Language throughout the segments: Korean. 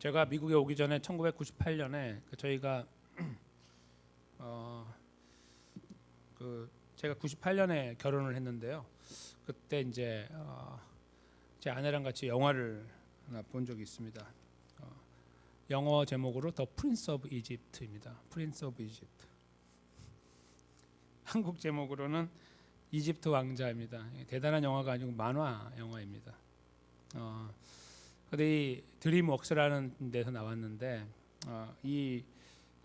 제가 미국에 오기 전에 1998년에 저희가 제가 98년에 결혼을 했는데요. 그때 이제 제 아내랑 같이 영화를 하나 본 적이 있습니다. 영어 제목으로 더 프린스 오브 이집트입니다. 프린스 오브 이집트. 한국 제목으로는 이집트 왕자입니다. 대단한 영화가 아니고 만화 영화입니다. 근데 이 드림웍스라는 데서 나왔는데 이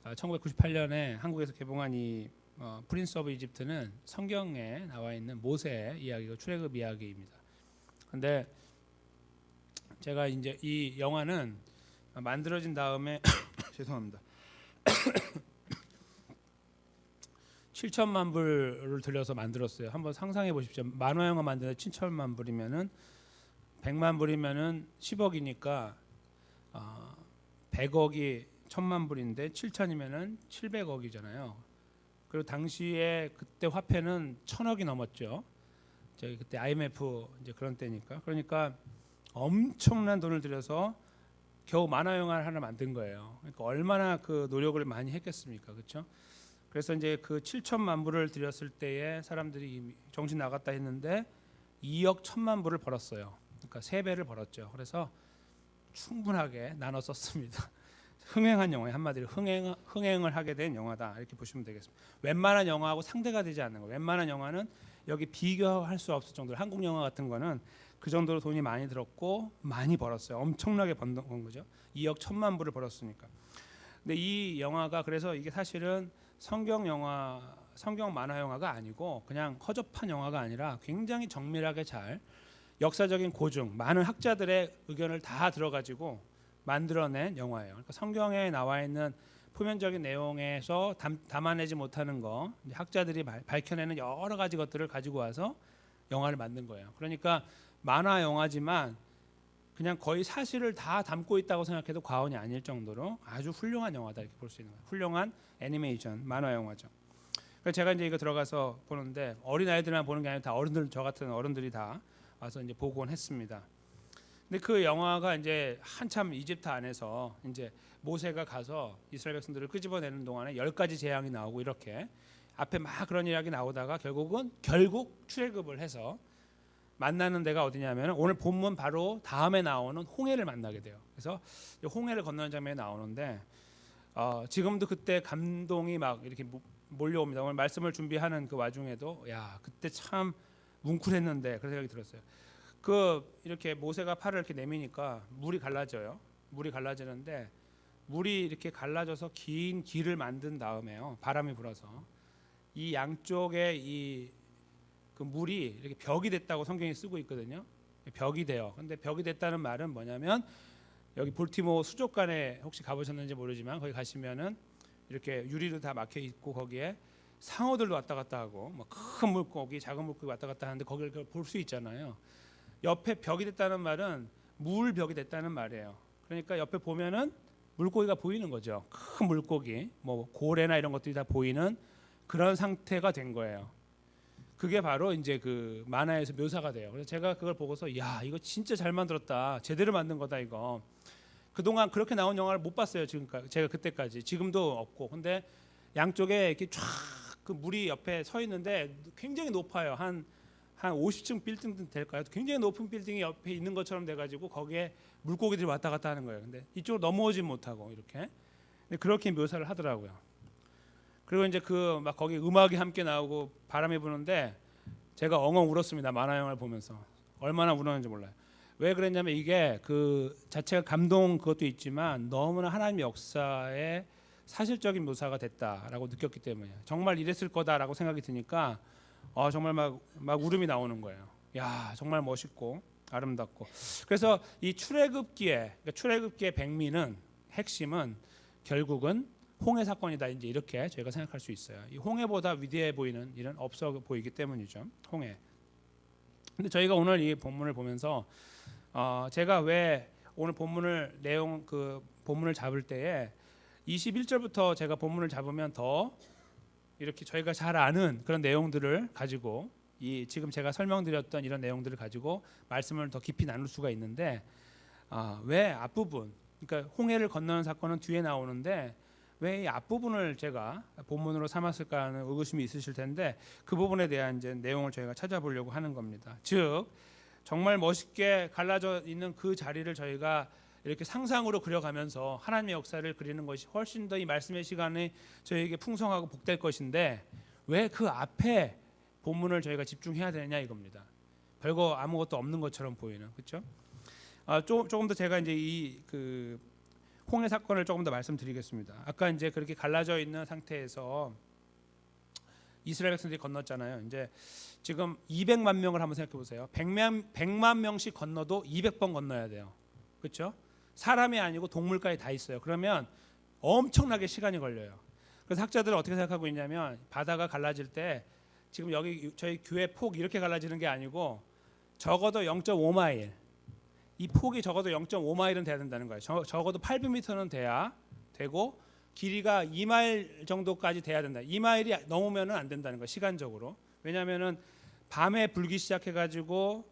1998년에 한국에서 개봉한 이 프린스 오브 이집트는 성경에 나와 있는 모세의 이야기고 출애굽 이야기입니다. 근데 제가 이제 이 영화는 만들어진 다음에 죄송합니다. 7천만 불을 들여서 만들었어요. 한번 상상해 보십시오. 만화 영화 만드는데 7천만 불이면은 100만 불이면은 10억이니까 100억이 1000만 불인데 7천이면은 700억이잖아요. 그리고 당시에 그때 화폐는 1000억이 넘었죠. 저희 그때 IMF 이제 그런 때니까. 그러니까 엄청난 돈을 들여서 겨우 만화 영화를 하나 만든 거예요. 그러니까 얼마나 그 노력을 많이 했겠습니까, 그렇죠? 그래서 이제 그 7천만 불을 들였을 때에 사람들이 정신 나갔다 했는데 2억 1천만 불을 벌었어요. 그러니까 3배를 벌었죠. 그래서 충분하게 나눠 썼습니다. 흥행한 영화에 한마디로 흥행을 하게 된 영화다 이렇게 보시면 되겠습니다. 웬만한 영화하고 상대가 되지 않는 거예요. 웬만한 영화는 여기 비교할 수 없을 정도로 한국 영화 같은 거는 그 정도로 돈이 많이 들었고 많이 벌었어요. 엄청나게 번 거죠. 2억 1천만 불을 벌었으니까. 근데 이 영화가 그래서 이게 사실은 성경 영화, 성경 만화 영화가 아니고 그냥 허접한 영화가 아니라 굉장히 정밀하게 잘 역사적인 고증, 많은 학자들의 의견을 다 들어가지고 만들어낸 영화예요. 그러니까 성경에 나와 있는 표면적인 내용에서 담아내지 못하는 거, 학자들이 밝혀내는 여러 가지 것들을 가지고 와서 영화를 만든 거예요. 그러니까 만화 영화지만 그냥 거의 사실을 다 담고 있다고 생각해도 과언이 아닐 정도로 아주 훌륭한 영화다 이렇게 볼 수 있는 거예요. 훌륭한 애니메이션 만화 영화죠. 그래서 제가 이제 이거 들어가서 보는데 어린 아이들만 보는 게 아니라 다 어른들, 저 같은 어른들이 다 와서 이제 보곤 했습니다. 근데 그 영화가 이제 한참 이집트 안에서 이제 모세가 가서 이스라엘 백성들을 끄집어내는 동안에 10가지 재앙이 나오고 이렇게 앞에 막 그런 이야기 나오다가 결국 출애굽을 해서 만나는 데가 어디냐면 오늘 본문 바로 다음에 나오는 홍해를 만나게 돼요. 그래서 홍해를 건너는 장면이 나오는데 지금도 그때 감동이 막 이렇게 몰려옵니다. 오늘 말씀을 준비하는 그 와중에도 야 그때 참 뭉클했는데 그런 생각이 들었어요. 그 이렇게 모세가 팔을 이렇게 내미니까 물이 갈라져요. 물이 갈라지는데 물이 이렇게 갈라져서 긴 길을 만든 다음에요. 바람이 불어서 이 양쪽에 이 그 물이 이렇게 벽이 됐다고 성경이 쓰고 있거든요. 벽이 돼요. 근데 벽이 됐다는 말은 뭐냐면 여기 볼티모어 수족관에 혹시 가보셨는지 모르지만 거기 가시면은 이렇게 유리로 다 막혀 있고 거기에 상어들도 왔다 갔다 하고 뭐 큰 물고기, 작은 물고기 왔다 갔다 하는데 거기를 볼 수 있잖아요. 옆에 벽이 됐다는 말은 물벽이 됐다는 말이에요. 그러니까 옆에 보면은 물고기가 보이는 거죠. 큰 물고기, 뭐 고래나 이런 것들이 다 보이는 그런 상태가 된 거예요. 그게 바로 이제 그 만화에서 묘사가 돼요. 그래서 제가 그걸 보고서 야 이거 진짜 잘 만들었다, 제대로 만든 거다 이거. 그동안 그렇게 나온 영화를 못 봤어요. 지금까지 제가 그때까지 지금도 없고. 근데 양쪽에 이렇게 쫙 그 물이 옆에 서 있는데 굉장히 높아요. 한 50층 빌딩 될까요? 굉장히 높은 빌딩이 옆에 있는 것처럼 돼가지고 거기에 물고기들이 왔다 갔다 하는 거예요. 근데 이쪽으로 넘어오지 못하고 이렇게 그렇게 묘사를 하더라고요. 그리고 이제 그 막 거기 음악이 함께 나오고 바람이 부는데 제가 엉엉 울었습니다. 만화 영화를 보면서 얼마나 울었는지 몰라요. 왜 그랬냐면 이게 그 자체가 감동 그것도 있지만 너무나 하나님의 역사의 사실적인 묘사가 됐다라고 느꼈기 때문이에요. 정말 이랬을 거다라고 생각이 드니까 정말 막 울음이 나오는 거예요. 야 정말 멋있고 아름답고. 그래서 이 출애굽기의 백미는 핵심은 결국은 홍해 사건이다 이제 이렇게 저희가 생각할 수 있어요. 이 홍해보다 위대해 보이는 일은 없어 보이기 때문이죠. 홍해. 근데 저희가 오늘 이 본문을 보면서 제가 왜 오늘 본문을 본문을 잡을 때에 21절부터 제가 본문을 잡으면 더 이렇게 저희가 잘 아는 그런 내용들을 가지고 지금 제가 설명드렸던 이런 내용들을 가지고 말씀을 더 깊이 나눌 수가 있는데 왜 앞부분 그러니까 홍해를 건너는 사건은 뒤에 나오는데 왜 이 앞부분을 제가 본문으로 삼았을까 하는 의구심이 있으실 텐데 그 부분에 대한 이제 내용을 저희가 찾아보려고 하는 겁니다. 즉 정말 멋있게 갈라져 있는 그 자리를 저희가 이렇게 상상으로 그려가면서 하나님의 역사를 그리는 것이 훨씬 더 이 말씀의 시간에 저희에게 풍성하고 복될 것인데 왜 그 앞에 본문을 저희가 집중해야 되느냐 이겁니다. 별거 아무것도 없는 것처럼 보이는, 그렇죠? 조금 더 제가 이제 이 그 홍해 사건을 조금 더 말씀드리겠습니다. 아까 이제 그렇게 갈라져 있는 상태에서 이스라엘 백성들이 건넜잖아요. 이제 지금 200만 명을 한번 생각해 보세요. 100만 명씩 건너도 200번 건너야 돼요. 그렇죠? 사람이 아니고 동물까지 다 있어요. 그러면 엄청나게 시간이 걸려요. 그래서 학자들은 어떻게 생각하고 있냐면 바다가 갈라질 때 지금 여기 저희 교회 폭 이렇게 갈라지는 게 아니고 적어도 0.5마일, 이 폭이 적어도 0.5마일은 돼야 된다는 거예요. 적어도 800m는 돼야 되고 길이가 2마일 정도까지 돼야 된다. 2마일이 넘으면은 안 된다는 거예요. 시간적으로. 왜냐하면은 밤에 불기 시작해가지고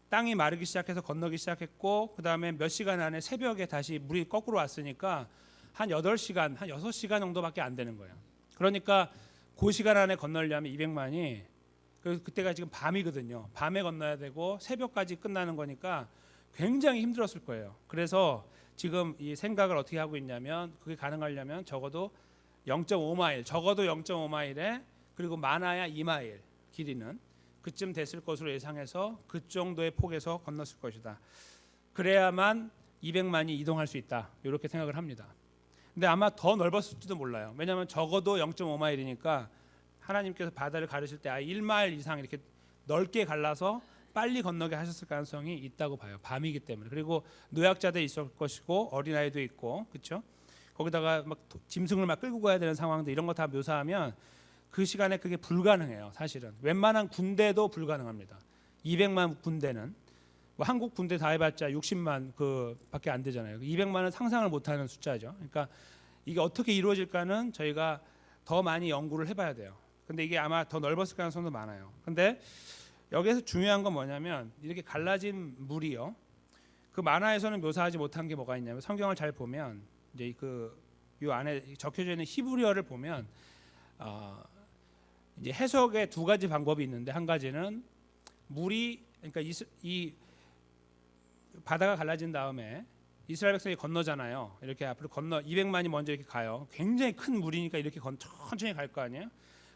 땅이 마르기 시작해서 건너기 시작했고 그 다음에 몇 시간 안에 새벽에 다시 물이 거꾸로 왔으니까 한 8시간, 한 6시간 정도밖에 안 되는 거예요. 그러니까 그 시간 안에 건너려면 200만이 그때가 지금 밤이거든요. 밤에 건너야 되고 새벽까지 끝나는 거니까 굉장히 힘들었을 거예요. 그래서 지금 이 생각을 어떻게 하고 있냐면 그게 가능하려면 적어도 0.5마일, 적어도 0.5마일에 그리고 많아야 2마일 길이는 그쯤 됐을 것으로 예상해서 그 정도의 폭에서 건넜을 것이다. 그래야만 200만이 이동할 수 있다. 이렇게 생각을 합니다. 근데 아마 더 넓었을지도 몰라요. 왜냐하면 적어도 0.5마일이니까 하나님께서 바다를 가르실 때 1마일 이상 이렇게 넓게 갈라서 빨리 건너게 하셨을 가능성이 있다고 봐요. 밤이기 때문에. 그리고 노약자들 있을 것이고 어린아이도 있고, 그렇죠? 거기다가 막 짐승을 막 끌고 가야 되는 상황들 이런 거 다 묘사하면 그 시간에 그게 불가능해요. 사실은 웬만한 군대도 불가능합니다. 200만 군대는 뭐 한국 군대 다 해봤자 60만 그밖에 안 되잖아요. 200만은 상상을 못하는 숫자죠. 그러니까 이게 어떻게 이루어질까는 저희가 더 많이 연구를 해봐야 돼요. 근데 이게 아마 더 넓었을 가능성도 많아요. 근데 여기서 중요한 건 뭐냐면 이렇게 갈라진 물이요. 그 만화에서는 묘사하지 못한 게 뭐가 있냐면 성경을 잘 보면 이제 이 안에 적혀져 있는 히브리어를 보면 이제 해석에 두 가지 방법이 있는데 한 가지는 물이 그러니까 이 바다가 갈라진 다음에 이스라엘 백성이 건너잖아요. 이렇게 앞으로 건너 200만이 먼저 이렇게 가요. 굉장히 큰 물이니까 이렇게 천천히 갈 거 아니에요.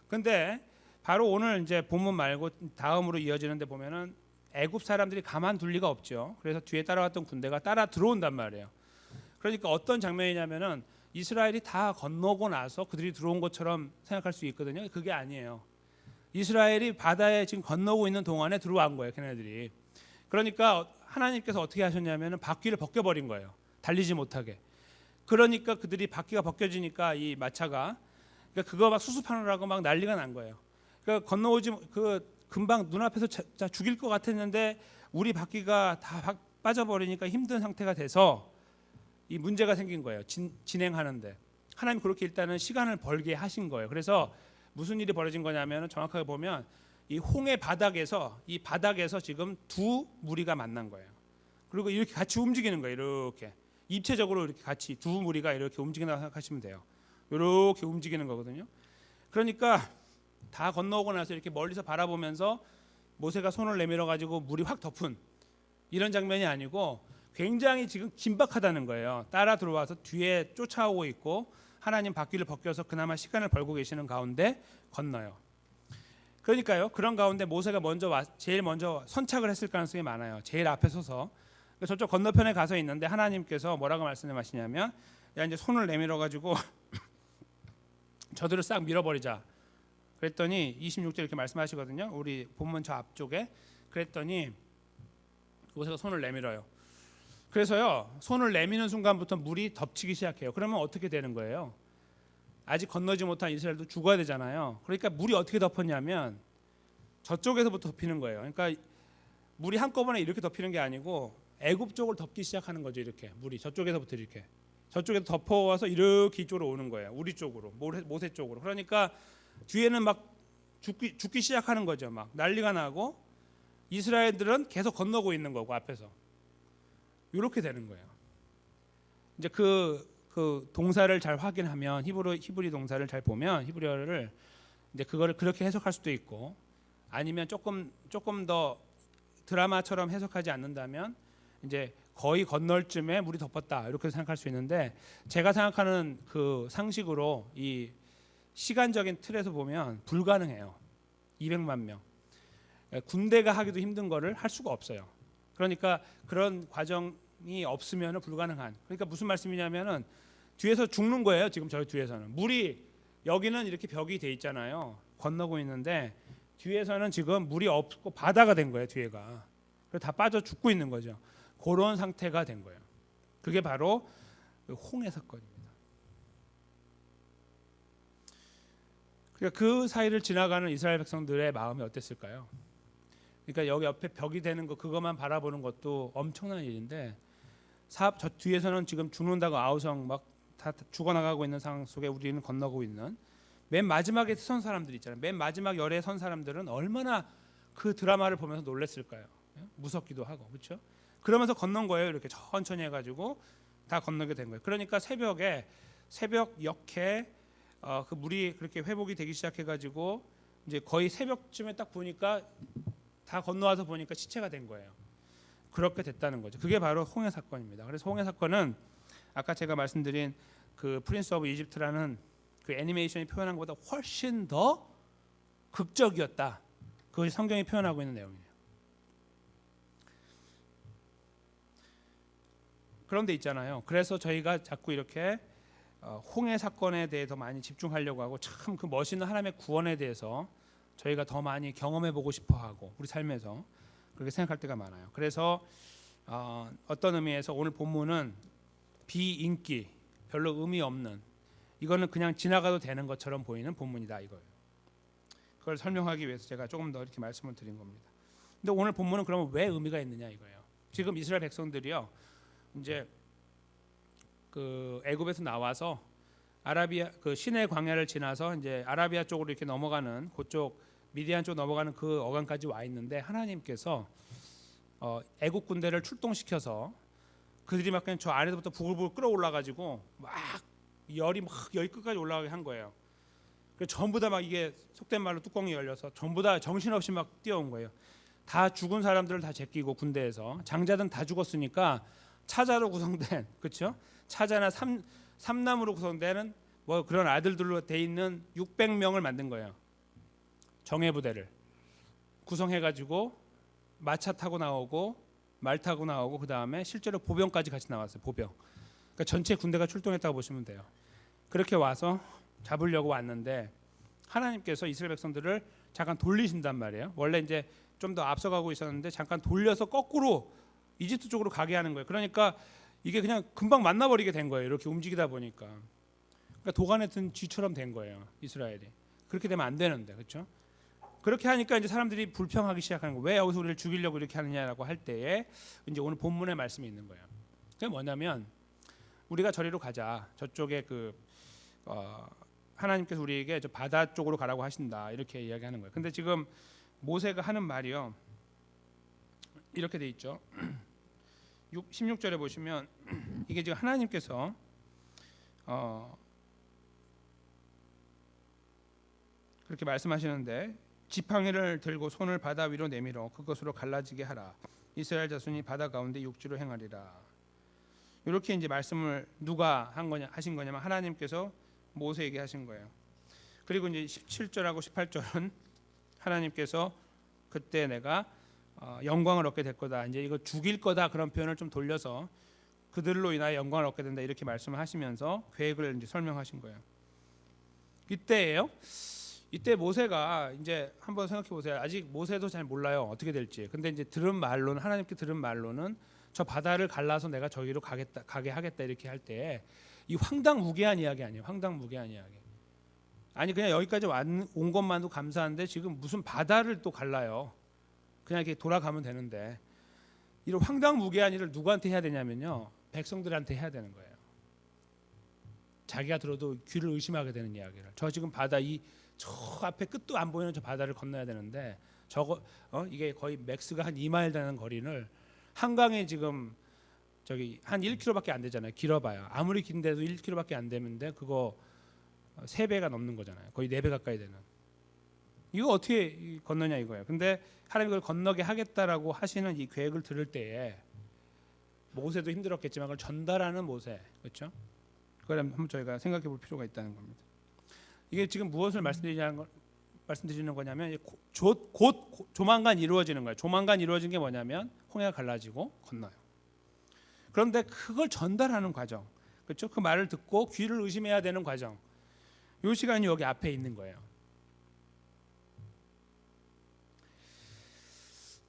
근데 바로 오늘 이제 본문 말고 다음으로 이어지는데 보면은 애굽 사람들이 가만둘 리가 없죠. 그래서 뒤에 따라왔던 군대가 따라 들어온단 말이에요. 그러니까 어떤 장면이냐면은 이스라엘이 다 건너고 나서 그들이 들어온 것처럼 생각할 수 있거든요. 그게 아니에요. 이스라엘이 바다에 지금 건너고 있는 동안에 들어온 거예요. 걔네들이. 그러니까 하나님께서 어떻게 하셨냐면은 바퀴를 벗겨버린 거예요. 달리지 못하게. 그러니까 그들이 바퀴가 벗겨지니까 이 마차가 그러니까 그거 막 수습하느라고 막 난리가 난 거예요. 그러니까 건너오지 금방 눈앞에서 죽일 것 같았는데 우리 바퀴가 다 빠져버리니까 힘든 상태가 돼서 이 문제가 생긴 거예요. 진행하는데 하나님 그렇게 일단은 시간을 벌게 하신 거예요. 그래서 무슨 일이 벌어진 거냐면 정확하게 보면 이 홍해 바닥에서 이 바닥에서 지금 두 무리가 만난 거예요. 그리고 이렇게 같이 움직이는 거예요. 이렇게 입체적으로 이렇게 같이 두 무리가 이렇게 움직인다고 생각하시면 돼요. 이렇게 움직이는 거거든요. 그러니까 다 건너오고 나서 이렇게 멀리서 바라보면서 모세가 손을 내밀어 가지고 물이 확 덮은 이런 장면이 아니고 굉장히 지금 긴박하다는 거예요. 따라 들어와서 뒤에 쫓아오고 있고 하나님 바퀴를 벗겨서 그나마 시간을 벌고 계시는 가운데 건너요. 그러니까요. 그런 가운데 모세가 제일 먼저 선착을 했을 가능성이 많아요. 제일 앞에 서서 저쪽 건너편에 가서 있는데 하나님께서 뭐라고 말씀하시냐면 야 이제 손을 내밀어 가지고 저들을 싹 밀어버리자. 그랬더니 26절 이렇게 말씀하시거든요. 우리 본문 저 앞쪽에 그랬더니 모세가 손을 내밀어요. 그래서요 손을 내미는 순간부터 물이 덮치기 시작해요. 그러면 어떻게 되는 거예요? 아직 건너지 못한 이스라엘도 죽어야 되잖아요. 그러니까 물이 어떻게 덮었냐면 저쪽에서부터 덮이는 거예요. 그러니까 물이 한꺼번에 이렇게 덮이는 게 아니고 애굽 쪽을 덮기 시작하는 거죠. 이렇게 물이 저쪽에서부터 이렇게 저쪽에서 덮어와서 이렇게 이쪽으로 오는 거예요. 우리 쪽으로 모세 쪽으로. 그러니까 뒤에는 막 죽기 시작하는 거죠. 막 난리가 나고 이스라엘들은 계속 건너고 있는 거고 앞에서 이렇게 되는 거예요. 이제 그 동사를 잘 확인하면 히브리 동사를 잘 보면 히브리어를 이제 그거를 그렇게 해석할 수도 있고 아니면 조금 더 드라마처럼 해석하지 않는다면 이제 거의 건널 쯤에 물이 덮었다 이렇게 생각할 수 있는데 제가 생각하는 그 상식으로 이 시간적인 틀에서 보면 불가능해요. 200만 명. 군대가 하기도 힘든 거를 할 수가 없어요. 그러니까 그런 과정이 없으면 불가능한. 그러니까 무슨 말씀이냐면은 뒤에서 죽는 거예요. 지금 저희 뒤에서는 물이 여기는 이렇게 벽이 돼 있잖아요. 건너고 있는데 뒤에서는 지금 물이 없고 바다가 된 거예요. 뒤에가. 그래서 다 빠져 죽고 있는 거죠. 그런 상태가 된 거예요. 그게 바로 홍해 사건입니다. 그러니까 그 사이를 지나가는 이스라엘 백성들의 마음이 어땠을까요? 그러니까 여기 옆에 벽이 되는 거 그것만 바라보는 것도 엄청난 일인데 저 뒤에서는 지금 죽는다고 아우성 막 다 죽어나가고 있는 상황 속에 우리는 건너고 있는 맨 마지막에 선 사람들 있잖아요. 맨 마지막 열에 선 사람들은 얼마나 그 드라마를 보면서 놀랬을까요? 무섭기도 하고 그렇죠? 그러면서 건넌 거예요. 이렇게 천천히 해가지고 다 건너게 된 거예요. 그러니까 새벽 역해 그 물이 그렇게 회복이 되기 시작해가지고 이제 거의 새벽쯤에 딱 보니까 다 건너와서 보니까 시체가 된 거예요. 그렇게 됐다는 거죠. 그게 바로 홍해 사건입니다. 그래서 홍해 사건은 아까 제가 말씀드린 그 프린스 오브 이집트라는 그 애니메이션이 표현한 것보다 훨씬 더 극적이었다. 그것이 성경이 표현하고 있는 내용이에요. 그런데 있잖아요. 그래서 저희가 자꾸 이렇게 홍해 사건에 대해 더 많이 집중하려고 하고 참 그 멋있는 하나님의 구원에 대해서 저희가 더 많이 경험해 보고 싶어 하고 우리 삶에서 그렇게 생각할 때가 많아요. 그래서 어떤 의미에서 오늘 본문은 비인기, 별로 의미 없는 이거는 그냥 지나가도 되는 것처럼 보이는 본문이다 이거예요. 그걸 설명하기 위해서 제가 조금 더 이렇게 말씀을 드린 겁니다. 근데 오늘 본문은 그러면 왜 의미가 있느냐 이거예요. 지금 이스라엘 백성들이요. 이제 그 애굽에서 나와서 아라비아 그 시내 광야를 지나서 이제 아라비아 쪽으로 이렇게 넘어가는 그쪽 미디안 쪽 넘어가는 그 어간까지 와 있는데 하나님께서 애국 군대를 출동시켜서 그들이 막 그냥 저 아래서부터 부글부글 끓어올라 가지고 막 열이 막 여기 끝까지 올라가게 한 거예요. 그래서 전부 다 막 이게 속된 말로 뚜껑이 열려서 전부 다 정신없이 막 뛰어온 거예요. 다 죽은 사람들을 다 제끼고 군대에서 장자들은 다 죽었으니까 차자로 구성된 그렇죠? 차자나 삼남으로 구성되는 뭐 그런 아들들로 돼 있는 600명을 만든 거예요. 정예 부대를 구성해가지고 마차 타고 나오고 말 타고 나오고 그 다음에 실제로 보병까지 같이 나왔어요. 보병. 그러니까 전체 군대가 출동했다고 보시면 돼요. 그렇게 와서 잡으려고 왔는데 하나님께서 이스라엘 백성들을 잠깐 돌리신단 말이에요. 원래 이제 좀 더 앞서가고 있었는데 잠깐 돌려서 거꾸로 이집트 쪽으로 가게 하는 거예요. 그러니까 이게 그냥 금방 만나버리게 된 거예요. 이렇게 움직이다 보니까. 그러니까 도간에 든 쥐처럼 된 거예요. 이스라엘이. 그렇게 되면 안 되는데, 그렇죠? 그렇게 하니까 이제 사람들이 불평하기 시작하는 거예요. 왜 여기서 우리를 죽이려고 이렇게 하느냐라고 할 때에 이제 오늘 본문의 말씀이 있는 거예요. 그게 뭐냐면 우리가 저리로 가자. 저쪽에 하나님께서 우리에게 저 바다 쪽으로 가라고 하신다. 이렇게 이야기하는 거예요. 근데 지금 모세가 하는 말이요. 이렇게 돼 있죠. 16절에 보시면 이게 지금 하나님께서 그렇게 말씀하시는데 지팡이를 들고 손을 바다 위로 내밀어 그것으로 갈라지게 하라. 이스라엘 자손이 바다 가운데 육지로 행하리라. 이렇게 이제 말씀을 누가 하신 거냐면 하나님께서 모세에게 하신 거예요. 그리고 이제 17절하고 18절은 하나님께서 그때 내가 영광을 얻게 될 거다. 이제 이거 죽일 거다 그런 표현을 좀 돌려서 그들로 인하여 영광을 얻게 된다 이렇게 말씀을 하시면서 계획을 이제 설명하신 거예요. 이때예요. 이때 모세가 이제 한번 생각해 보세요. 아직 모세도 잘 몰라요. 어떻게 될지. 근데 이제 하나님께 들은 말로는 저 바다를 갈라서 내가 저기로 가게 하겠다 이렇게 할 때 이 황당무계한 이야기 아니에요. 황당무계한 이야기. 아니 그냥 여기까지 온 것만도 감사한데 지금 무슨 바다를 또 갈라요. 그냥 이렇게 돌아가면 되는데 이런 황당무계한 일을 누구한테 해야 되냐면요. 백성들한테 해야 되는 거예요. 자기가 들어도 귀를 의심하게 되는 이야기를. 저 지금 바다 저 앞에 끝도 안 보이는 저 바다를 건너야 되는데 저거 이게 거의 맥스가 한 2마일 되는 거리를 한강에 지금 저기 한 1km밖에 안 되잖아요. 길어봐야 아무리 긴데도 1km밖에 안 되는데 그거 3배가 넘는 거잖아요. 거의 4배 가까이 되는. 이거 어떻게 건너냐 이거예요. 근데 하나님이 그걸 건너게 하겠다라고 하시는 이 계획을 들을 때에 모세도 힘들었겠지만 그걸 전달하는 모세, 그렇죠? 그걸 한번 저희가 생각해 볼 필요가 있다는 겁니다. 이게 지금 무엇을 말씀드리는 거냐면 곧 조만간 이루어지는 거예요. 조만간 이루어진 게 뭐냐면 홍해가 갈라지고 건너요. 그런데 그걸 전달하는 과정, 그렇죠? 그 말을 듣고 귀를 의심해야 되는 과정. 이 시간이 여기 앞에 있는 거예요.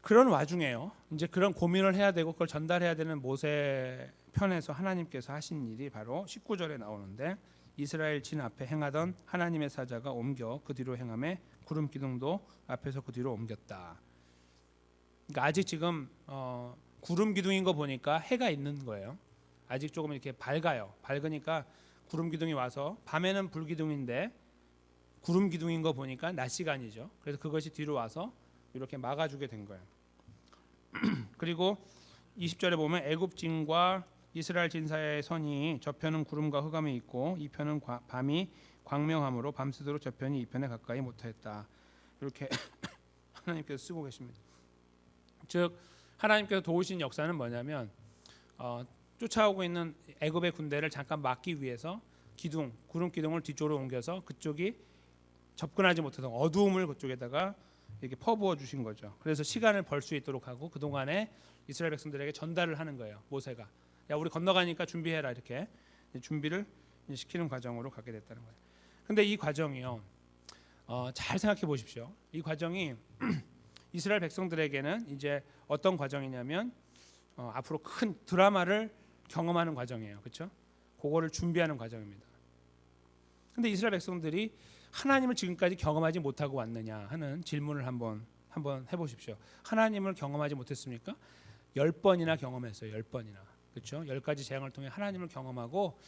그런 와중에요. 이제 그런 고민을 해야 되고 그걸 전달해야 되는 모세 편에서 하나님께서 하신 일이 바로 19절에 나오는데 이스라엘 진 앞에 행하던 하나님의 사자가 옮겨 그 뒤로 행함에 구름 기둥도 앞에서 그 뒤로 옮겼다. 그러니까 아직 지금 구름 기둥인 거 보니까 해가 있는 거예요. 아직 조금 이렇게 밝아요. 밝으니까 구름 기둥이 와서 밤에는 불 기둥인데 구름 기둥인 거 보니까 낮 시간이죠. 그래서 그것이 뒤로 와서 이렇게 막아주게 된 거예요. 그리고 20절에 보면 애굽 진과 이스라엘 진 사이의 선이 저편은 구름과 흑암이 있고 이 편은 밤이 광명함으로 밤새도록 저편이 이 편에 가까이 못하였다. 이렇게 하나님께서 쓰고 계십니다. 즉 하나님께서 도우신 역사는 뭐냐면 쫓아오고 있는 애굽의 군대를 잠깐 막기 위해서 구름 기둥을 뒤쪽으로 옮겨서 그쪽이 접근하지 못하던 어두움을 그쪽에다가 이렇게 퍼부어 주신 거죠. 그래서 시간을 벌 수 있도록 하고 그 동안에 이스라엘 백성들에게 전달을 하는 거예요. 모세가 야 우리 건너가니까 준비해라 이렇게 준비를 시키는 과정으로 가게 됐다는 거예요. 근데 이 과정이요, 잘 생각해 보십시오. 이 과정이 이스라엘 백성들에게는 이제 어떤 과정이냐면 앞으로 큰 드라마를 경험하는 과정이에요. 그렇죠? 그거를 준비하는 과정입니다. 근데 이스라엘 백성들이 하나님을 지금까지 경험하지 못하고 왔느냐 하는 질문을 한번 해보십시오. 하나님을 경험하지 못했습니까? 10번이나 경험했어요. 10번이나. 그렇죠? 10가지 재앙을 통해 하나님을 경험하고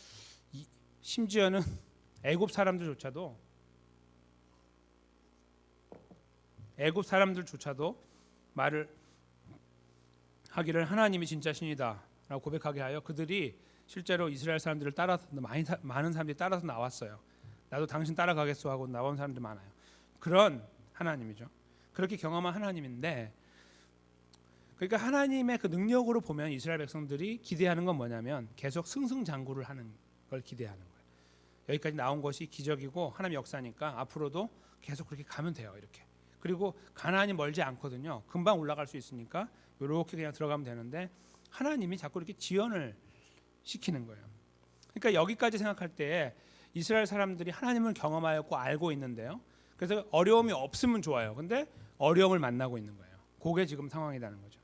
심지어는 애굽 사람들조차도 말을 하기를 하나님이 진짜 신이다라고 고백하게 하여 그들이 실제로 이스라엘 사람들을 따라서 많은 사람들이 따라서 나왔어요. 나도 당신 따라가겠소 하고 나온 사람들 많아요. 그런 하나님이죠. 그렇게 경험한 하나님인데, 그러니까 하나님의 그 능력으로 보면 이스라엘 백성들이 기대하는 건 뭐냐면 계속 승승장구를 하는 걸 기대하는 거예요. 여기까지 나온 것이 기적이고 하나님의 역사니까 앞으로도 계속 그렇게 가면 돼요. 이렇게. 그리고 가나안이 멀지 않거든요. 금방 올라갈 수 있으니까 이렇게 그냥 들어가면 되는데 하나님이 자꾸 이렇게 지연을 시키는 거예요. 그러니까 여기까지 생각할 때 이스라엘 사람들이 하나님을 경험하였고 알고 있는데요. 그래서 어려움이 없으면 좋아요. 근데 어려움을 만나고 있는 거예요. 그게 지금 상황이라는 거죠.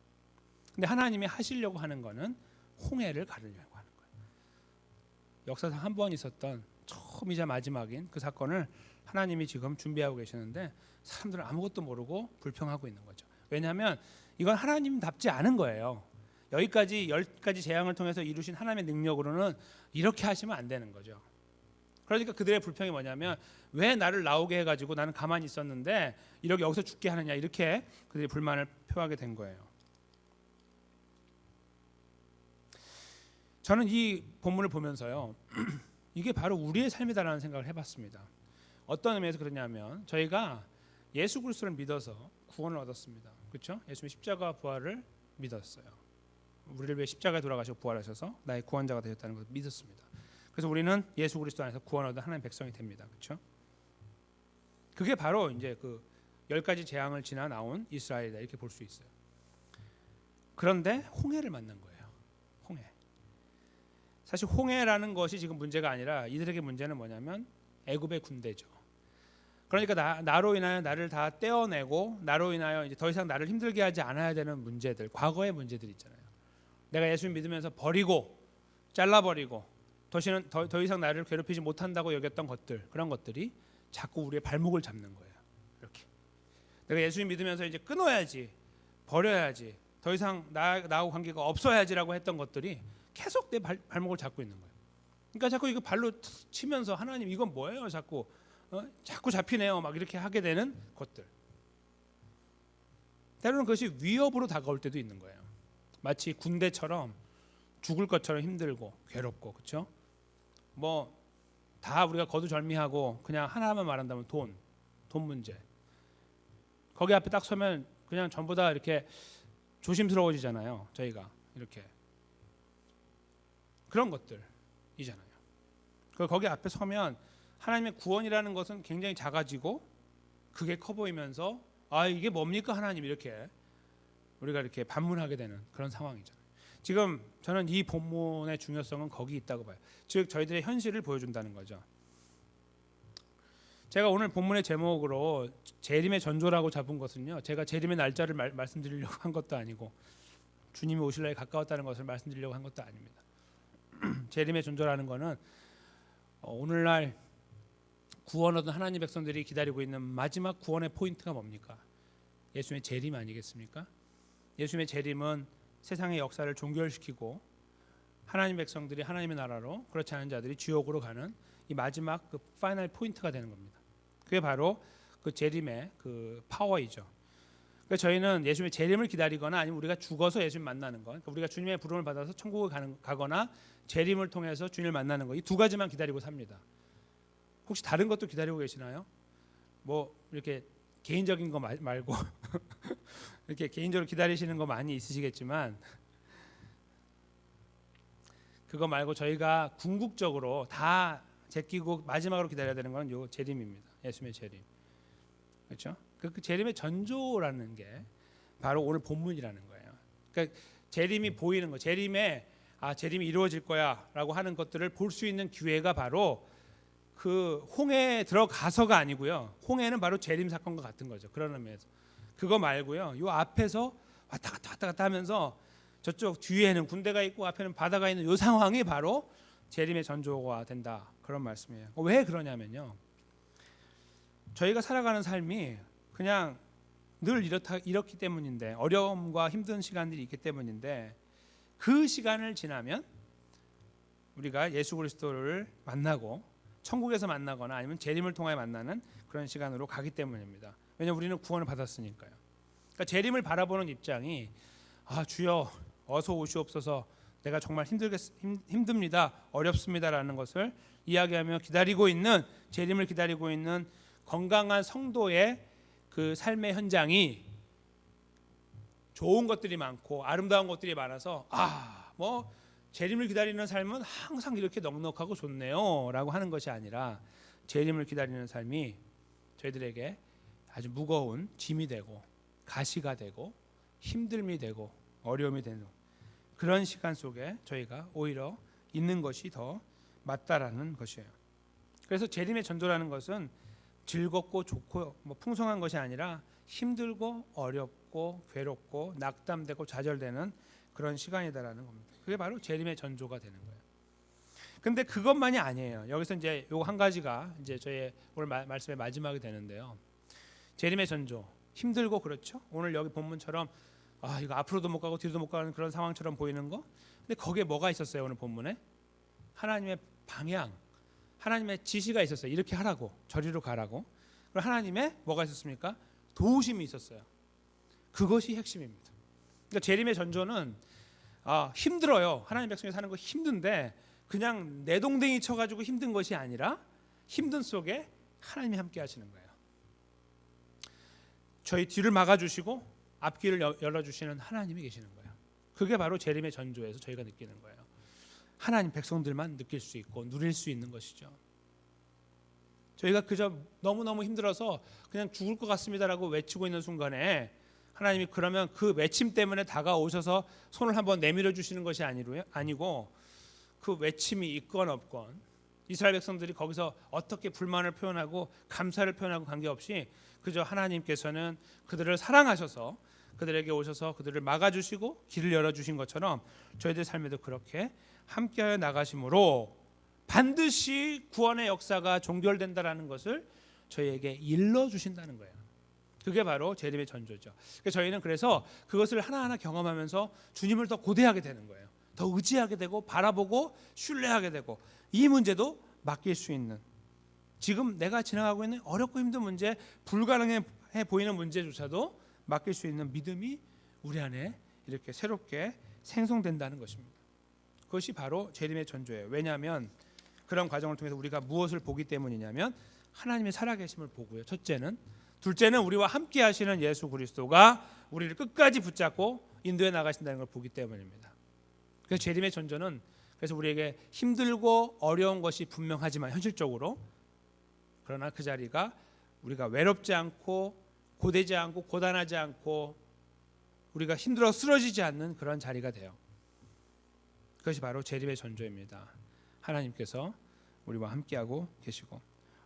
근데 하나님이 하시려고 하는 거는 홍해를 가르려고 하는 거예요. 역사상 한 번 있었던 처음이자 마지막인 그 사건을 하나님이 지금 준비하고 계시는데 사람들은 아무것도 모르고 불평하고 있는 거죠. 왜냐하면 이건 하나님답지 않은 거예요. 여기까지 10가지 재앙을 통해서 이루신 하나님의 능력으로는 이렇게 하시면 안 되는 거죠. 그러니까 그들의 불평이 뭐냐면 왜 나를 나오게 해가지고 나는 가만히 있었는데 이렇게 여기서 죽게 하느냐, 이렇게 그들이 불만을 표하게 된 거예요. 저는 이 본문을 보면서요 이게 바로 우리의 삶이다라는 생각을 해봤습니다. 어떤 의미에서 그러냐면 저희가 예수 그리스도를 믿어서 구원을 얻었습니다. 그렇죠? 예수님의 십자가 부활을 믿었어요. 우리를 위해 십자가에 돌아가시고 부활하셔서 나의 구원자가 되셨다는 것을 믿었습니다. 그래서 우리는 예수 그리스도 안에서 구원 얻은 하나님의 백성이 됩니다. 그렇죠? 그게 바로 이제 그 10가지 재앙을 지나 나온 이스라엘이다, 이렇게 볼 수 있어요. 그런데 홍해를 만난 거예요. 홍해. 사실 홍해라는 것이 지금 문제가 아니라 이들에게 문제는 뭐냐면 애굽의 군대죠. 그러니까 나로 인하여 나를 다 떼어내고 나로 인하여 이제 더 이상 나를 힘들게 하지 않아야 되는 문제들, 과거의 문제들 있잖아요. 내가 예수님 믿으면서 버리고 잘라버리고 더 이상 나를 괴롭히지 못한다고 여겼던 것들, 그런 것들이 자꾸 우리의 발목을 잡는 거예요. 이렇게 내가 예수님 믿으면서 이제 끊어야지, 버려야지, 더 이상 나하고 관계가 없어야지라고 했던 것들이 계속 내 발목을 잡고 있는 거예요. 그러니까 자꾸 이거 발로 치면서 하나님 이건 뭐예요? 자꾸 잡히네요. 막 이렇게 하게 되는 것들. 때로는 그것이 위협으로 다가올 때도 있는 거예요. 마치 군대처럼 죽을 것처럼 힘들고 괴롭고, 그렇죠? 뭐 다 우리가 거두절미하고 그냥 하나만 말한다면 돈 문제. 거기 앞에 딱 서면 그냥 전부 다 이렇게 조심스러워지잖아요. 저희가 이렇게 그런 것들이잖아요. 거기 앞에 서면 하나님의 구원이라는 것은 굉장히 작아지고 그게 커 보이면서 아 이게 뭡니까 하나님, 이렇게 우리가 이렇게 반문하게 되는 그런 상황이잖아요. 지금 저는 이 본문의 중요성은 거기 있다고 봐요. 즉 저희들의 현실을 보여준다는 거죠. 제가 오늘 본문의 제목으로 재림의 전조라고 잡은 것은요, 제가 재림의 날짜를 말씀드리려고 한 것도 아니고 주님이 오실 날이 가까웠다는 것을 말씀드리려고 한 것도 아닙니다. 재림의 전조라는 것은 오늘날 구원 얻은 하나님 백성들이 기다리고 있는 마지막 구원의 포인트가 뭡니까? 예수님의 재림 아니겠습니까? 예수님의 재림은 세상의 역사를 종결시키고 하나님 백성들이 하나님의 나라로, 그렇지 않은 자들이 지옥으로 가는 이 마지막 그 파이널 포인트가 되는 겁니다. 그게 바로 그 재림의 그 파워이죠. 그러니까 저희는 예수님의 재림을 기다리거나 아니면 우리가 죽어서 예수님 만나는 것, 그러니까 우리가 주님의 부름을 받아서 천국을 가거나 재림을 통해서 주님을 만나는 것, 이 두 가지만 기다리고 삽니다. 혹시 다른 것도 기다리고 계시나요? 뭐 이렇게 개인적인 거 말고 이렇게 개인적으로 기다리시는 거 많이 있으시겠지만 그거 말고 저희가 궁극적으로 다 제끼고 마지막으로 기다려야 되는 건 요 재림입니다. 예수님의 재림, 그렇죠? 그 재림의 전조라는 게 바로 오늘 본문이라는 거예요. 그러니까 재림이 보이는 거, 재림이 이루어질 거야라고 하는 것들을 볼 수 있는 기회가 바로 그 홍해에 들어가서가 아니고요. 홍해는 바로 재림 사건과 같은 거죠. 그런 의미에서 그거 말고요. 요 앞에서 왔다 갔다 하면서 저쪽 뒤에는 군대가 있고 앞에는 바다가 있는 요 상황이 바로 재림의 전조가 된다, 그런 말씀이에요. 왜 그러냐면요, 저희가 살아가는 삶이 그냥 늘 이렇기 때문인데, 어려움과 힘든 시간들이 있기 때문인데, 그 시간을 지나면 우리가 예수 그리스도를 만나고 천국에서 만나거나 아니면 재림을 통해 만나는 그런 시간으로 가기 때문입니다. 왜냐하면 우리는 구원을 받았으니까요. 그러니까 재림을 바라보는 입장이 주여 어서 오시옵소서, 내가 정말 힘듭니다, 어렵습니다라는 것을 이야기하며 기다리고 있는, 재림을 기다리고 있는 건강한 성도의 그 삶의 현장이 좋은 것들이 많고 아름다운 것들이 많아서 뭐 재림을 기다리는 삶은 항상 이렇게 넉넉하고 좋네요 라고 하는 것이 아니라, 재림을 기다리는 삶이 저희들에게 아주 무거운 짐이 되고 가시가 되고 힘듦이 되고 어려움이 되는 그런 시간 속에 저희가 오히려 있는 것이 더 맞다라는 것이에요. 그래서 재림의 전조라는 것은 즐겁고 좋고 뭐 풍성한 것이 아니라 힘들고 어렵고 괴롭고 낙담되고 좌절되는 그런 시간이다라는 겁니다. 그게 바로 재림의 전조가 되는 거예요. 근데 그것만이 아니에요. 여기서 이제 요 한 가지가 이제 저의 오늘 말씀의 마지막이 되는데요. 재림의 전조, 힘들고 그렇죠. 오늘 여기 본문처럼 이거 앞으로도 못 가고 뒤로도 못 가는 그런 상황처럼 보이는 거. 근데 거기에 뭐가 있었어요? 오늘 본문에 하나님의 방향, 하나님의 지시가 있었어요. 이렇게 하라고, 저리로 가라고. 그리고 하나님의 뭐가 있었습니까? 도우심이 있었어요. 그것이 핵심입니다. 그러니까 재림의 전조는 힘들어요. 하나님 백성이 사는 거 힘든데 그냥 내동댕이 쳐가지고 힘든 것이 아니라 힘든 속에 하나님이 함께 하시는 거예요. 저희 뒤를 막아주시고 앞길을 열어주시는 하나님이 계시는 거예요. 그게 바로 재림의 전조에서 저희가 느끼는 거예요. 하나님 백성들만 느낄 수 있고 누릴 수 있는 것이죠. 저희가 그저 너무너무 힘들어서 그냥 죽을 것 같습니다라고 외치고 있는 순간에 하나님이 그러면 그 외침 때문에 다가오셔서 손을 한번 내밀어 주시는 것이 아니고, 그 외침이 있건 없건 이스라엘 백성들이 거기서 어떻게 불만을 표현하고 감사를 표현하고 관계없이 그저 하나님께서는 그들을 사랑하셔서 그들에게 오셔서 그들을 막아주시고 길을 열어주신 것처럼 저희들 삶에도 그렇게 함께하여 나가심으로 반드시 구원의 역사가 종결된다라는 것을 저희에게 일러주신다는 거예요. 그게 바로 재림의 전조죠. 저희는 그래서 그것을 하나하나 경험하면서 주님을 더 고대하게 되는 거예요. 더 의지하게 되고 바라보고 신뢰하게 되고, 이 문제도 맡길 수 있는, 지금 내가 지나가고 있는 어렵고 힘든 문제, 불가능해 보이는 문제조차도 맡길 수 있는 믿음이 우리 안에 이렇게 새롭게 생성된다는 것입니다. 그것이 바로 재림의 전조예요. 왜냐하면 그런 과정을 통해서 우리가 무엇을 보기 때문이냐면 하나님의 살아계심을 보고요. 첫째는. 둘째는 우리와 함께 하시는 예수 그리스도가 우리를 끝까지 붙잡고 인도해 나가신다는 걸 보기 때문입니다. 그래서 재림의 전조는 그래서 우리에게 힘들고 어려운 것이 분명하지만 현실적으로, 그러나 그 자리가 우리가 외롭지 않고 고되지 않고 고단하지 않고 우리가 힘들어 쓰러지지 않는 그런 자리가 돼요. 그것이 바로 재림의 전조입니다. 하나님께서 우리와 함께하고 계시고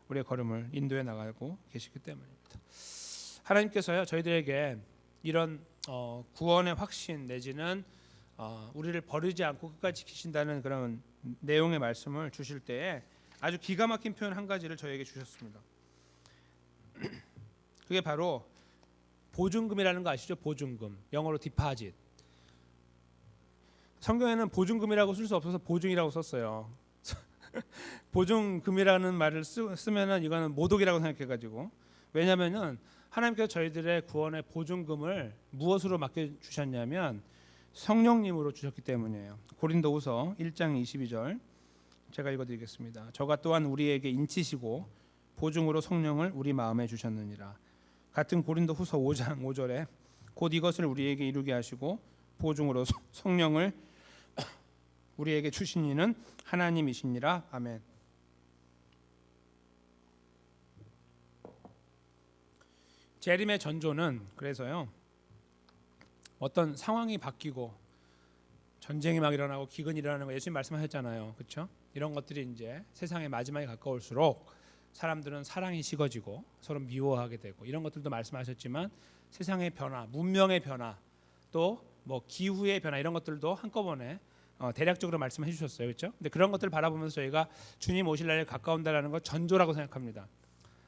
우리의 걸음을 인도해 나가고 계시기 때문입니다. 하나님께서요 저희들에게 이런 구원의 확신 내지는 우리를 버리지 않고 끝까지 지키신다는 그런 내용의 말씀을 주실 때에 아주 기가 막힌 표현 한 가지를 저에게 주셨습니다. 그게 바로 보증금이라는 거 아시죠? 보증금, 영어로 디파짓. 성경에는 보증금이라고 쓸 수 없어서 보증이라고 썼어요. 보증금이라는 말을 쓰면은 이거는 모독이라고 생각해가지고, 왜냐하면은 하나님께서 저희들의 구원의 보증금을 무엇으로 맡겨 주셨냐면 성령님으로 주셨기 때문이에요. 고린도후서 1장 22절 제가 읽어드리겠습니다. 저가 또한 우리에게 인치시고 보증으로 성령을 우리 마음에 주셨느니라. 같은 고린도후서 5장 5절에 곧 이것을 우리에게 이루게 하시고 보증으로 성령을 우리에게 주신 이는 하나님이시니라. 아멘. 재림의 전조는 그래서요 어떤 상황이 바뀌고 전쟁이 막 일어나고 기근이 일어나는 거 예수님 말씀하셨잖아요. 그렇죠? 이런 것들이 이제 세상의 마지막에 가까울수록 사람들은 사랑이 식어지고 서로 미워하게 되고 이런 것들도 말씀하셨지만 세상의 변화, 문명의 변화, 또 뭐 기후의 변화 이런 것들도 한꺼번에 대략적으로 말씀해 주셨어요. 그렇죠? 근데 그런 것들을 바라보면서 저희가 주님 오실 날에 가까운다라는 것 전조라고 생각합니다.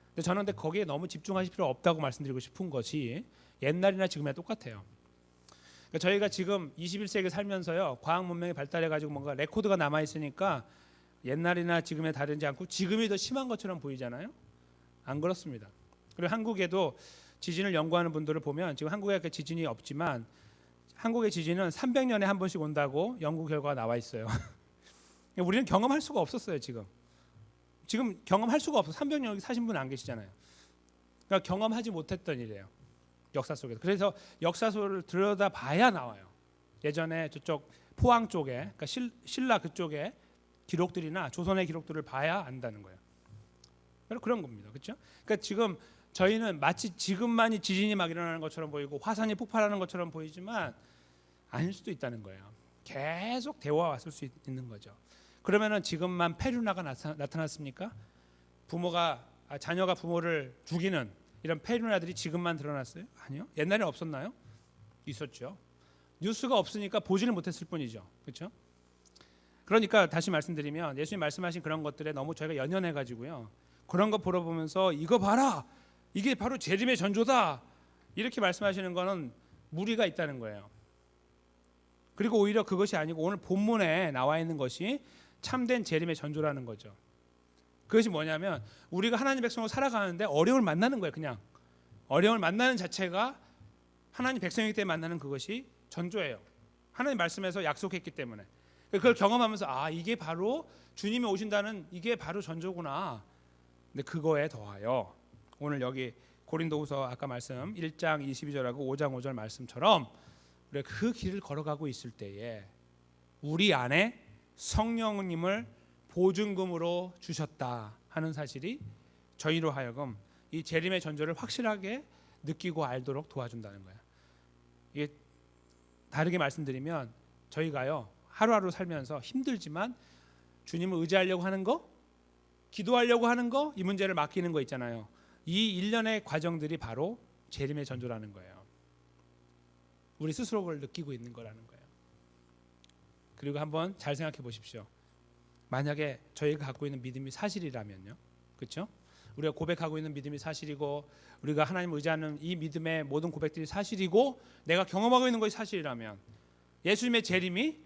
근데 저는 거기에 너무 집중하실 필요 없다고 말씀드리고 싶은 것이 옛날이나 지금이나 똑같아요. 그러니까 저희가 지금 21세기 살면서요 과학 문명이 발달해 가지고 뭔가 레코드가 남아 있으니까 옛날이나 지금에 다르지 않고 지금이 더 심한 것처럼 보이잖아요. 안 그렇습니다. 그리고 한국에도 지진을 연구하는 분들을 보면 지금 한국에 지진이 없지만 한국의 지진은 300년에 한 번씩 온다고 연구 결과가 나와 있어요. 우리는 경험할 수가 없었어요. 지금 경험할 수가 없어. 300년 여기 사신 분 안 계시잖아요. 그러니까 경험하지 못했던 일이에요. 역사 속에서. 그래서 역사서를 들여다봐야 나와요. 예전에 저쪽 포항 쪽에, 그러니까 신라 그쪽에 기록들이나 조선의 기록들을 봐야 안다는 거예요. 그런 겁니다. 그렇죠? 그러니까 지금 저희는 마치 지금만이 지진이 막 일어나는 것처럼 보이고 화산이 폭발하는 것처럼 보이지만 아닐 수도 있다는 거예요. 계속 대화가 왔을 수 있는 거죠. 그러면은 지금만 페루나가 나타났습니까? 자녀가 부모를 죽이는 이런 페루나들이 지금만 드러났어요? 아니요. 옛날에 없었나요? 있었죠. 뉴스가 없으니까 보지를 못했을 뿐이죠. 그렇죠? 그러니까 다시 말씀드리면 예수님 말씀하신 그런 것들에 너무 저희가 연연해 가지고요. 그런 거 보러 보면서 이거 봐라. 이게 바로 재림의 전조다. 이렇게 말씀하시는 거는 무리가 있다는 거예요. 그리고 오히려 그것이 아니고 오늘 본문에 나와 있는 것이 참된 재림의 전조라는 거죠. 그것이 뭐냐면 우리가 하나님 백성으로 살아가는데 어려움을 만나는 거예요. 그냥 어려움을 만나는 자체가 하나님 백성이기 때문에 만나는 그것이 전조예요. 하나님 말씀에서 약속했기 때문에 그걸 경험하면서 이게 바로 주님이 오신다는 이게 바로 전조구나. 근데 그거에 더하여 오늘 여기 고린도후서 아까 말씀 1장 22절하고 5장 5절 말씀처럼 우리가 그 길을 걸어가고 있을 때에 우리 안에 성령님을 보증금으로 주셨다 하는 사실이 저희로 하여금 이 재림의 전조를 확실하게 느끼고 알도록 도와준다는 거예요. 이게 다르게 말씀드리면 저희가요 하루하루 살면서 힘들지만 주님을 의지하려고 하는 거, 기도하려고 하는 거, 이 문제를 맡기는 거 있잖아요. 이 일련의 과정들이 바로 재림의 전조라는 거예요. 우리 스스로 그걸 느끼고 있는 거라는 거예요. 그리고 한번 잘 생각해 보십시오. 만약에 저희가 갖고 있는 믿음이 사실이라면요, 그렇죠? 우리가 고백하고 있는 믿음이 사실이고 우리가 하나님을 의지하는 이 믿음의 모든 고백들이 사실이고 내가 경험하고 있는 것이 사실이라면 예수님의 재림이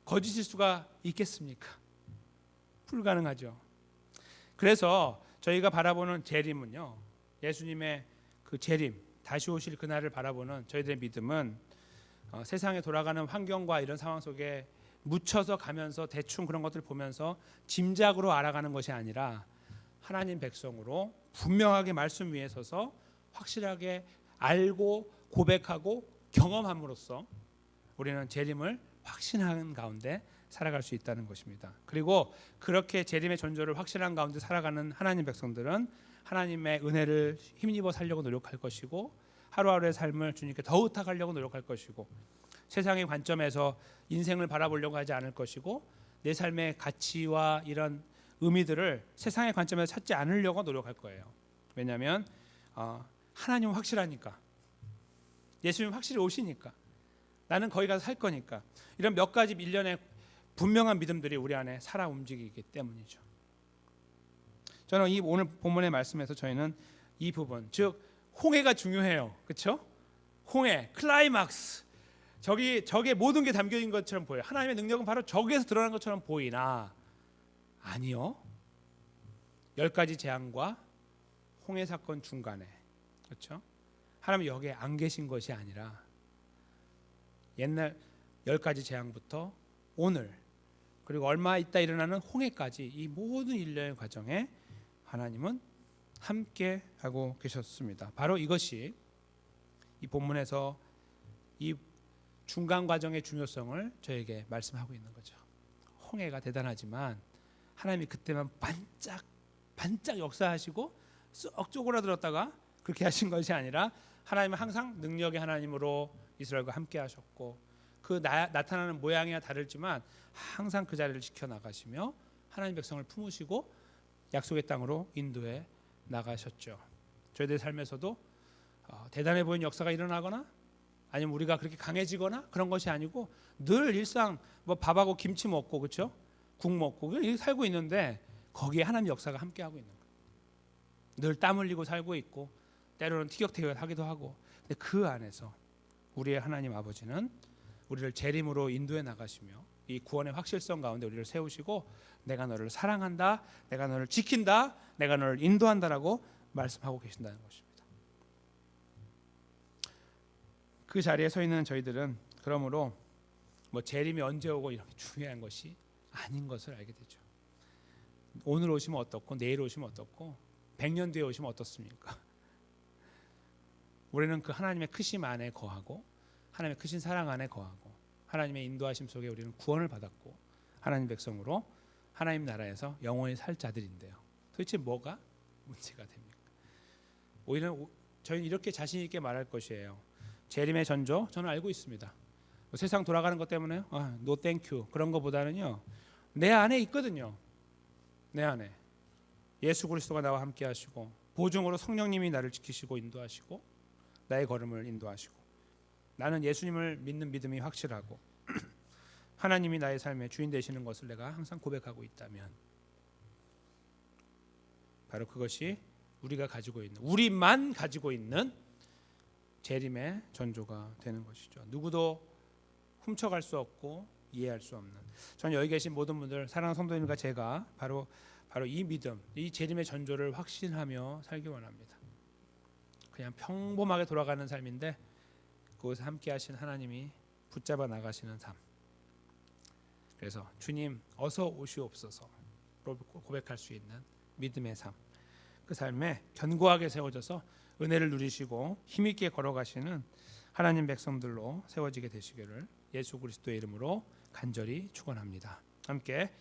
거짓일 수가 있겠습니까? 불가능하죠. 그래서 저희가 바라보는 재림은요, 예수님의 그 재림, 다시 오실 그날을 바라보는 저희들의 믿음은 세상에 돌아가는 환경과 이런 상황 속에 묻혀서 가면서 대충 그런 것들을 보면서 짐작으로 알아가는 것이 아니라 하나님 백성으로 분명하게 말씀 위에 서서 확실하게 알고 고백하고 경험함으로써 우리는 재림을 확신하는 가운데 살아갈 수 있다는 것입니다. 그리고 그렇게 재림의 존재를 확신한 가운데 살아가는 하나님 백성들은 하나님의 은혜를 힘입어 살려고 노력할 것이고 하루하루의 삶을 주님께 더 의탁하려고 노력할 것이고 세상의 관점에서 인생을 바라보려고 하지 않을 것이고 내 삶의 가치와 이런 의미들을 세상의 관점에서 찾지 않으려고 노력할 거예요. 왜냐하면 하나님은 확실하니까, 예수님 확실히 오시니까, 나는 거기 가서 살 거니까, 이런 몇 가지 일련의 분명한 믿음들이 우리 안에 살아 움직이기 때문이죠. 저는 이 오늘 본문의 말씀에서 저희는 이 부분, 즉 홍해가 중요해요. 그렇죠? 홍해, 클라이막스, 저게 모든 게 담겨진 것처럼 보여요. 하나님의 능력은 바로 저기에서 드러난 것처럼 보이나 아니요. 10가지 재앙과 홍해 사건 중간에, 그렇죠? 하나님 여기에 안 계신 것이 아니라 옛날 10가지 재앙부터 오늘 그리고 얼마 있다 일어나는 홍해까지 이 모든 일련의 과정에 하나님은 함께 하고 계셨습니다. 바로 이것이 이 본문에서 이 중간 과정의 중요성을 저에게 말씀하고 있는 거죠. 홍해가 대단하지만 하나님이 그때만 반짝 역사하시고 쏙 쪼그라들었다가 그렇게 하신 것이 아니라 하나님은 항상 능력의 하나님으로 이스라엘과 함께 하셨고 그 나타나는 모양이야 다르지만 항상 그 자리를 지켜나가시며 하나님 백성을 품으시고 약속의 땅으로 인도해 나가셨죠. 저희들 삶에서도 대단해 보이는 역사가 일어나거나 아니면 우리가 그렇게 강해지거나 그런 것이 아니고 늘 일상 뭐 밥하고 김치 먹고 그렇죠? 국 먹고 이렇게 살고 있는데 거기에 하나님 역사가 함께하고 있는 거예요. 늘 땀 흘리고 살고 있고 때로는 티격태격하기도 하고 근데 그 안에서 우리의 하나님 아버지는 우리를 재림으로 인도해 나가시며 이 구원의 확실성 가운데 우리를 세우시고 내가 너를 사랑한다, 내가 너를 지킨다, 내가 너를 인도한다라고 말씀하고 계신다는 것입니다. 그 자리에 서 있는 저희들은 그러므로 뭐 재림이 언제 오고 이렇게 중요한 것이 아닌 것을 알게 되죠. 오늘 오시면 어떻고 내일 오시면 어떻고 100년 뒤에 오시면 어떻습니까? 우리는 그 하나님의 크심 안에 거하고 하나님의 크신 사랑 안에 거하고 하나님의 인도하심 속에 우리는 구원을 받았고 하나님 백성으로 하나님 나라에서 영원히 살 자들인데요. 도대체 뭐가 문제가 됩니까? 오히려 저희는 이렇게 자신 있게 말할 것이에요. 재림의 전조 저는 알고 있습니다. 세상 돌아가는 것 때문에 노 땡큐 그런 것보다는요. 내 안에 있거든요. 내 안에 예수 그리스도가 나와 함께 하시고 보증으로 성령님이 나를 지키시고 인도하시고 나의 걸음을 인도하시고 나는 예수님을 믿는 믿음이 확실하고 하나님이 나의 삶의 주인 되시는 것을 내가 항상 고백하고 있다면 바로 그것이 우리가 가지고 있는 우리만 가지고 있는 재림의 전조가 되는 것이죠. 누구도 훔쳐갈 수 없고 이해할 수 없는. 저는 여기 계신 모든 분들 사랑하는 성도님과 제가 바로 이 믿음, 이 재림의 전조를 확신하며 살기 원합니다. 그냥 평범하게 돌아가는 삶인데 그곳에 함께 하신 하나님이 붙잡아 나가시는 삶. 그래서 주님 어서 오시옵소서로 고백할 수 있는 믿음의 삶. 그 삶에 견고하게 세워져서 은혜를 누리시고 힘있게 걸어가시는 하나님 백성들로 세워지게 되시기를 예수 그리스도의 이름으로 간절히 축원합니다. 함께